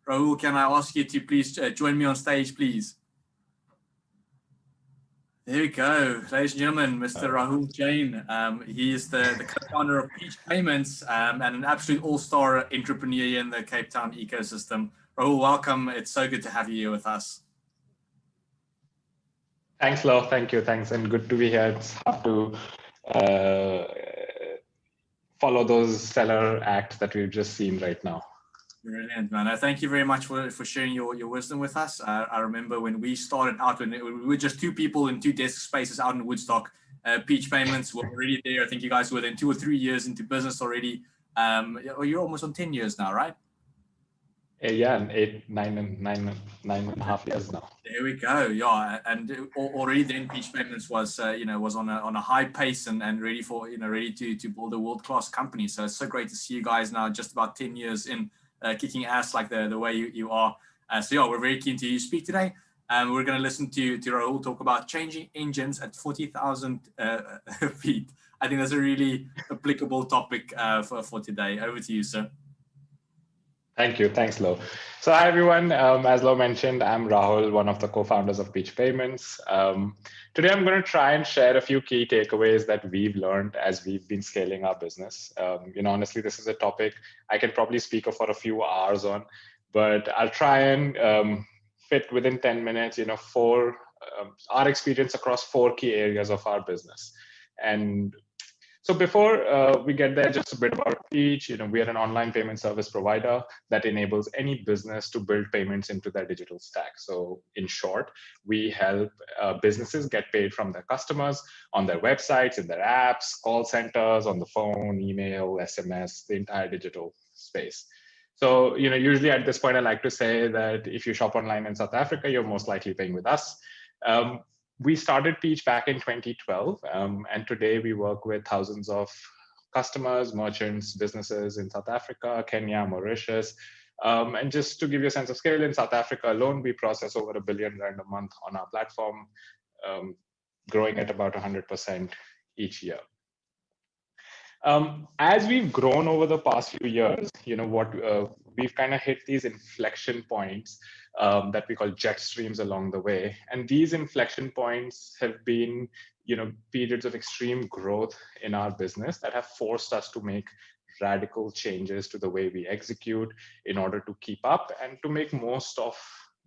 Rahul, can I ask you to please join me on stage, please? There we go. Ladies and gentlemen, Mr. Rahul Jain. He is the co-founder of Peach Payments and an absolute all-star entrepreneur in the Cape Town ecosystem. Rahul, welcome. It's so good to have you here with us. Thanks, Lo. Thank you. Thanks. And good to be here. It's hard to follow those stellar acts that we've just seen right now. Brilliant, man. Thank you very much for sharing your wisdom with us. I remember when we started out, when we were just two people in two desk spaces out in Woodstock, Peach Payments were already there. I think you guys were then 2 or 3 years into business already. You're almost on 10 years now, right? Yeah, nine and a half years now. There we go. Yeah, and already then Peach Payments was was on a high pace and ready for ready to build a world-class company. So it's so great to see you guys now, just about 10 years in. Kicking ass like the way you are. So yeah, we're very keen to speak today. We're going to listen to Rahul talk about changing engines at 40,000 feet. I think that's a really applicable topic for today. Over to you, sir. Thank you. Thanks, Lo. So hi, everyone. As Lo mentioned, I'm Rahul, one of the co-founders of Peach Payments. Today, I'm going to try and share a few key takeaways that we've learned as we've been scaling our business. Honestly, this is a topic I can probably speak for a few hours on, but I'll try and fit within 10 minutes, our experience across 4 key areas of our business. And so before we get there, just a bit about Peach. We are an online payment service provider that enables any business to build payments into their digital stack. So in short, we help businesses get paid from their customers on their websites, in their apps, call centers, on the phone, email, SMS, the entire digital space. So, usually at this point, I like to say that if you shop online in South Africa, you're most likely paying with us. We started Peach back in 2012, and today we work with thousands of customers, merchants, businesses in South Africa, Kenya, Mauritius. And just to give you a sense of scale, in South Africa alone, we process over R1 billion a month on our platform, growing at about 100% each year. As we've grown over the past few years, we've kind of hit these inflection points that we call jet streams along the way. And these inflection points have been, periods of extreme growth in our business that have forced us to make radical changes to the way we execute in order to keep up and to make most of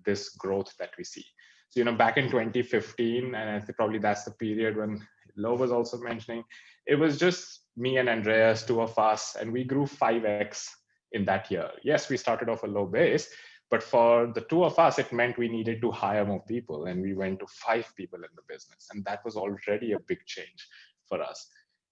this growth that we see. So, back in 2015, and I think probably that's the period when Lo was also mentioning, it was just me and Andreas, 2 of us, and we grew 5x in that year. Yes, we started off a low base, but for the 2 of us, it meant we needed to hire more people, and we went to 5 people in the business, and that was already a big change for us.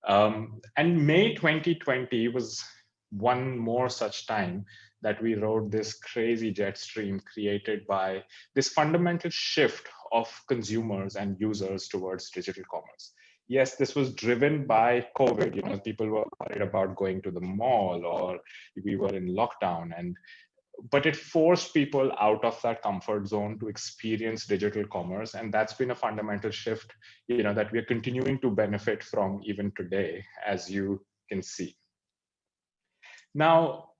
And May 2020 was one more such time that we rode this crazy jet stream created by this fundamental shift of consumers and users towards digital commerce. Yes, this was driven by COVID. People were worried about going to the mall, or we were in lockdown, but it forced people out of that comfort zone to experience digital commerce. And that's been a fundamental shift, that we are continuing to benefit from even today, as you can see. Now,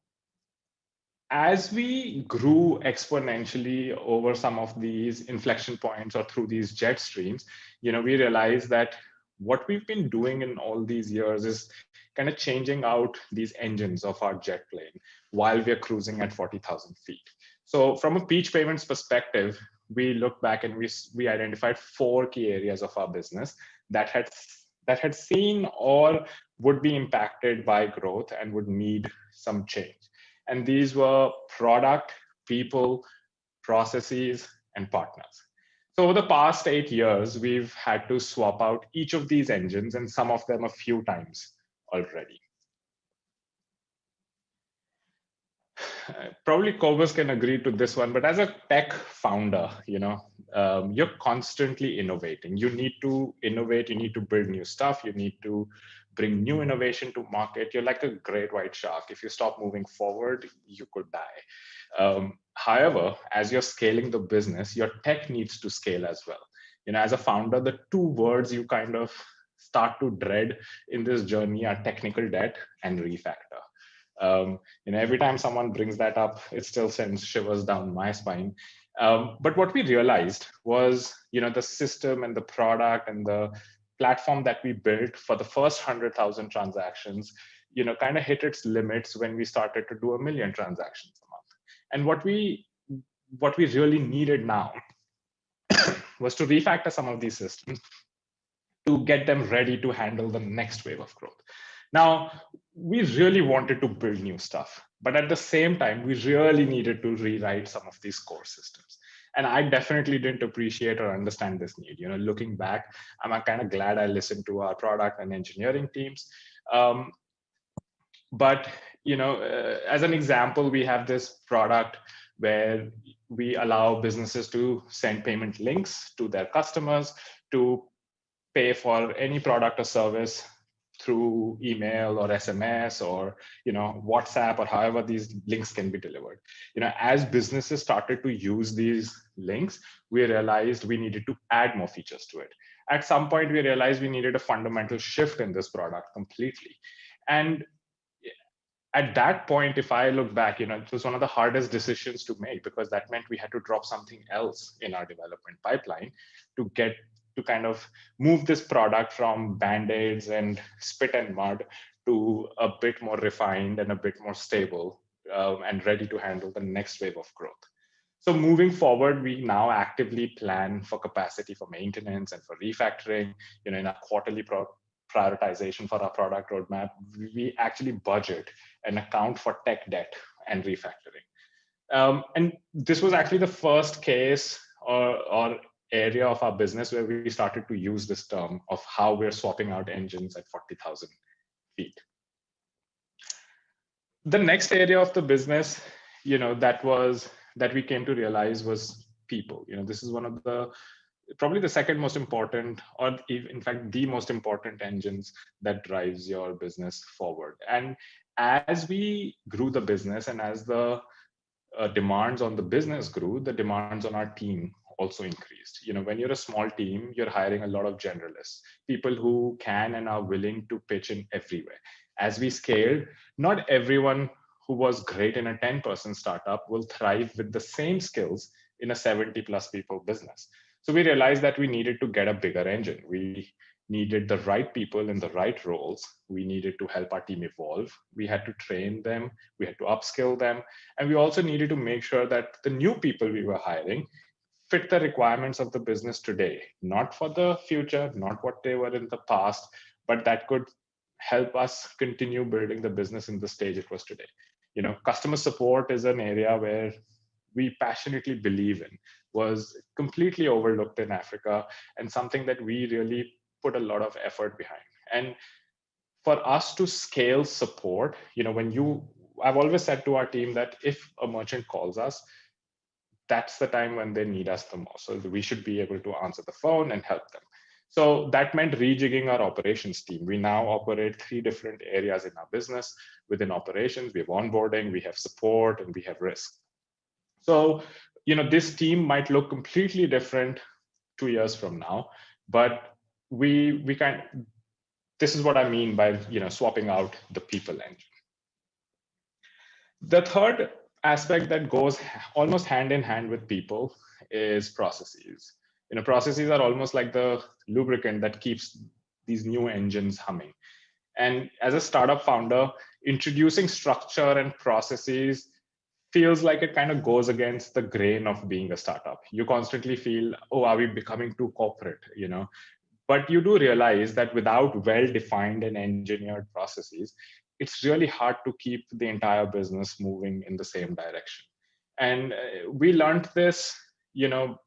as we grew exponentially over some of these inflection points or through these jet streams, we realized that what we've been doing in all these years is kind of changing out these engines of our jet plane while we're cruising at 40,000 feet. So from a Peach Payments perspective, we looked back and we identified 4 key areas of our business that had seen or would be impacted by growth and would need some change. And these were product, people, processes, and partners. So over the past 8 years, we've had to swap out each of these engines, and some of them a few times already. Probably Cobus can agree to this one, but as a tech founder, you're constantly innovating. You need to innovate, you need to build new stuff, you need to bring new innovation to market. You're like a great white shark. If you stop moving forward, you could die. However, as you're scaling the business, your tech needs to scale as well. As a founder, the 2 words you kind of start to dread in this journey are technical debt and refactor. Every time someone brings that up, it still sends shivers down my spine. But what we realized was, the system and the product and the platform that we built for the first 100,000 transactions, kind of hit its limits when we started to do 1 million transactions a month. And what we really needed now was to refactor some of these systems to get them ready to handle the next wave of growth. Now, we really wanted to build new stuff, but at the same time, we really needed to rewrite some of these core systems. And I definitely didn't appreciate or understand this need. Looking back, I'm kind of glad I listened to our product and engineering teams. But as an example, we have this product where we allow businesses to send payment links to their customers to pay for any product or service through email or SMS or WhatsApp, or however these links can be delivered. As businesses started to use these links, we realized we needed to add more features to it. At some point, we realized we needed a fundamental shift in this product completely. And at that point, if I look back, it was one of the hardest decisions to make, because that meant we had to drop something else in our development pipeline to kind of move this product from band-aids and spit and mud to a bit more refined and a bit more stable and ready to handle the next wave of growth. So moving forward, we now actively plan for capacity for maintenance and for refactoring. In our quarterly prioritization for our product roadmap, we actually budget and account for tech debt and refactoring. And this was actually the first case or area of our business where we started to use this term of how we're swapping out engines at 40,000 feet. The next area of the business, that we came to realize was people. This is one of the probably the second most important, or in fact, the most important engines that drives your business forward. And as we grew the business and as the demands on the business grew, the demands on our team also increased. When you're a small team, you're hiring a lot of generalists, people who can and are willing to pitch in everywhere. As we scaled, not everyone who was great in a 10-person startup will thrive with the same skills in a 70+ people business. So we realized that we needed to get a bigger engine. We needed the right people in the right roles. We needed to help our team evolve. We had to train them. We had to upskill them. And we also needed to make sure that the new people we were hiring fit the requirements of the business today, not for the future, not what they were in the past, but that could help us continue building the business in the stage it was today. Customer support is an area where we passionately believe in, was completely overlooked in Africa, and something that we really put a lot of effort behind. And for us to scale support, I've always said to our team that if a merchant calls us, that's the time when they need us the most. So we should be able to answer the phone and help them. So that meant rejigging our operations team. We now operate 3 different areas in our business. Within operations, we have onboarding, we have support, and we have risk. So, this team might look completely different 2 years from now, but this is what I mean by, swapping out the people engine. The third aspect that goes almost hand in hand with people is processes. Processes are almost like the lubricant that keeps these new engines humming. And as a startup founder, introducing structure and processes feels like it kind of goes against the grain of being a startup. You constantly feel, are we becoming too corporate? But you do realize that without well-defined and engineered processes, it's really hard to keep the entire business moving in the same direction. And we learned this,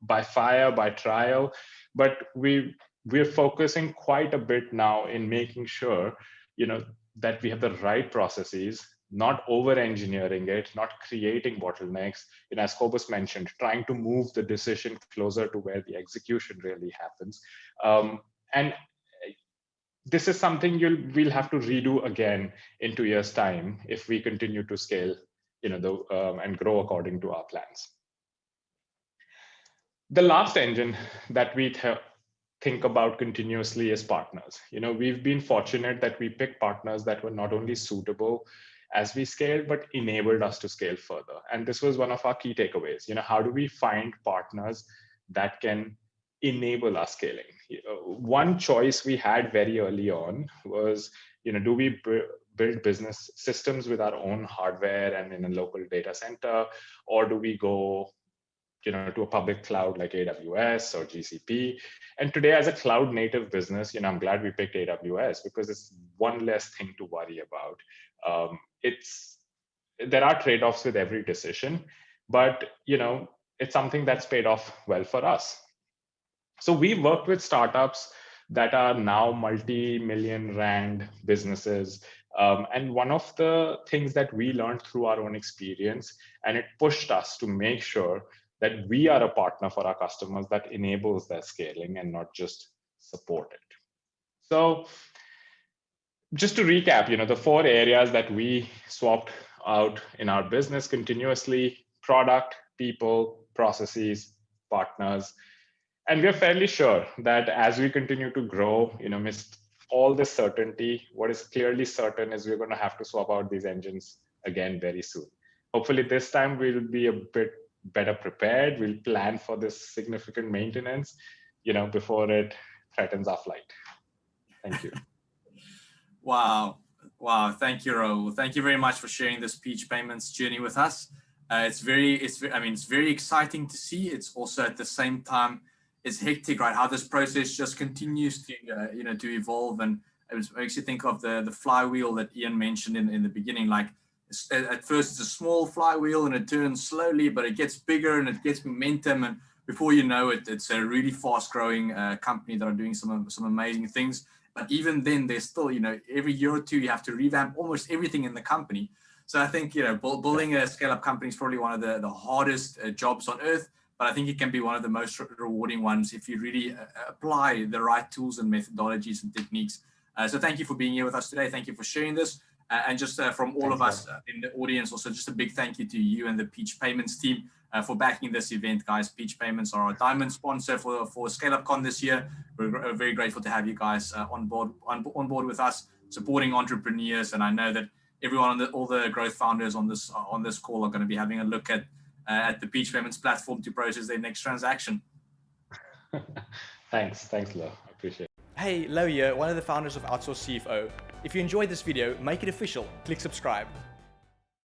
by fire, by trial, but we're focusing quite a bit now in making sure, that we have the right processes, not over-engineering it, not creating bottlenecks. As Cobus mentioned, trying to move the decision closer to where the execution really happens. And this is something we'll have to redo again in 2 years' time if we continue to scale, and grow according to our plans. The last engine that we think about continuously is partners. We've been fortunate that we picked partners that were not only suitable as we scaled, but enabled us to scale further. And this was one of our key takeaways. How do we find partners that can enable our scaling? One choice we had very early on was, do we build business systems with our own hardware and in a local data center, or do we go to a public cloud like AWS or GCP? And today, as a cloud native business, I'm glad we picked AWS because it's one less thing to worry about. There are trade-offs with every decision, but it's something that's paid off well for us. So we've worked with startups that are now multi-million rand businesses. And one of the things that we learned through our own experience, and it pushed us to make sure that we are a partner for our customers that enables their scaling and not just support it. So just to recap, the 4 areas that we swapped out in our business continuously: product, people, processes, partners. And we're fairly sure that as we continue to grow, amidst all this certainty, what is clearly certain is we're going to have to swap out these engines again very soon. Hopefully this time we'll be a bit better prepared. We'll plan for this significant maintenance, before it threatens our flight. Thank you. Wow. Thank you, Rahul. Thank you very much for sharing this Peach Payments journey with us. It's very exciting to see. It's also at the same time, it's hectic, right? How this process just continues to, to evolve. And it makes you think of the flywheel that Ian mentioned in the beginning. Like at first it's a small flywheel and it turns slowly, but it gets bigger and it gets momentum. And before you know it, it's a really fast growing company that are doing some amazing things. But even then there's still, every year or two, you have to revamp almost everything in the company. So I think, building a scale up company is probably one of the hardest jobs on earth. But I think it can be one of the most rewarding ones if you really apply the right tools and methodologies and techniques. So thank you for being here with us today. Thank you for sharing this. And just from all of us in the audience, also just a big thank you to you and the Peach Payments team for backing this event, guys. Peach Payments are our diamond sponsor for Scale Up Con this year. We're very grateful to have you guys on board with us, supporting entrepreneurs. And I know that everyone all the growth founders on this call are going to be having a look at the Peach Payments platform to process their next transaction. Thanks, Lo. I appreciate it. Hey, Lo here, one of the founders of Outsource CFO. If you enjoyed this video, make it official. Click subscribe.